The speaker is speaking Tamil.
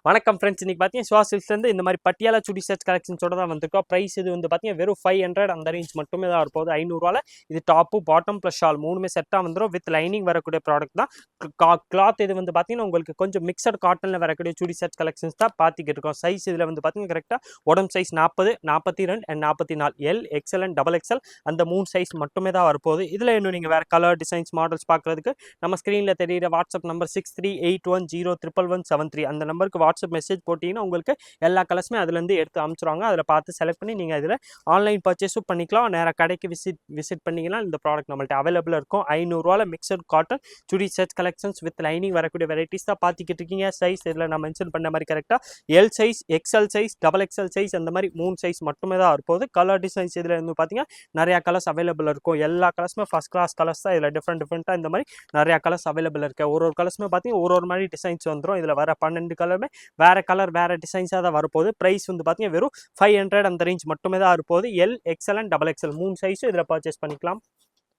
வணக்கம் ஃப்ரெண்ட்ஸ், இன்னைக்கு பார்த்தீங்கன்னா சிவா சில்க்ஸ்லேருந்து இந்த மாதிரி பட்டியாலா சுடி செட் கலெக்ஷன்ஸோட தான் வந்திருக்கோம். ப்ரைஸ் இது வந்து பார்த்தீங்கன்னா வெறும் 500 அந்த ரேஞ்ச் மட்டுமே தான் இருப்போது. 500 இது டாப்பு பாட்டம் ப்ளஸ் ஷால் மூணுமே செட்டாக வந்துடும். வித் லைனிங் வரக்கூடிய ப்ராடக்ட் தான். கிளாத் இது வந்து பார்த்தீங்கன்னா உங்களுக்கு கொஞ்சம் மிக்சட் காட்டனில் வரக்கூடிய சுடி செட் கலெக்ஷன்ஸ் தான் பார்த்துக்கிட்டு இருக்கோம். சைஸ் இதில் வந்து பார்த்தீங்கன்னா கரெக்டாக உடம்பு size 40, 42 and 44, L, XL and double XL அந்த 3 சைஸ் மட்டுமே தான் வரப்போகுது. இதில் இன்னும் நீங்கள் வேறு கலர் டிசைன்ஸ் மாடல்ஸ் பார்க்குறதுக்கு நம்ம ஸ்க்ரீனில் தெரியிற வாட்ஸ்அப் நம்பர் 6381011173 அந்த நம்பருக்கு வாட்ஸ்அப் மெசேஜ் போட்டிங்கன்னா உங்களுக்கு எல்லா கலர்ஸுமே அதுலேருந்து எடுத்து அனுப்பிச்சிருவாங்க. அதில் பார்த்து செலக்ட் பண்ணி நீங்கள் இதில் ஆன்லைன் பர்ச்சேஸும் பண்ணிக்கலாம். நேராக கடைக்கு விசிட் பண்ணிங்கன்னா இந்த ப்ராடக்ட் நம்மள்ட்ட அவைலபிளாக இருக்கும். 500 mixed cotton chudi set collections with lining வரக்கூடிய வெரைட்டிஸ் தான் பார்த்துக்கிட்டு இருக்கீங்க. சைஸ் இதில் நான் மென்ஷன் பண்ண மாதிரி கரெக்டாக L size, XL size, double XL size அந்த மாதிரி 3 சைஸ் மட்டுமே தான் இருப்போது. கலர் டிசைன்ஸ் இதில் வந்து பார்த்தீங்கன்னா நிறையா கலர்ஸ் அவைலபிள் இருக்கும். எல்லா கலர்ஸுமே ஃபஸ்ட் கிளாஸ் கலர்ஸ் தான். இதில் டிஃப்ரெண்ட்டாக இந்த மாதிரி நிறையா கலர்ஸ் அவைலபிள் இருக்குது. ஒரு கலர்ஸுமே பார்த்தீங்கன்னா ஒரு மாதிரி டிசைன்ஸ் வந்துடும். இதில் வர 12 கலருமே வேறு கலர் வேறு டிசைன்ஸாக தான் வரப்போகுது. ப்ரைஸ் வந்து பார்த்தீங்கன்னா வெறும் 500 அந்த ரேஞ்ச் மட்டுமே தான் இருப்போது. L, XL and double XL 3 சைஸும் இதில் பர்ச்சேஸ் பண்ணிக்கலாம்.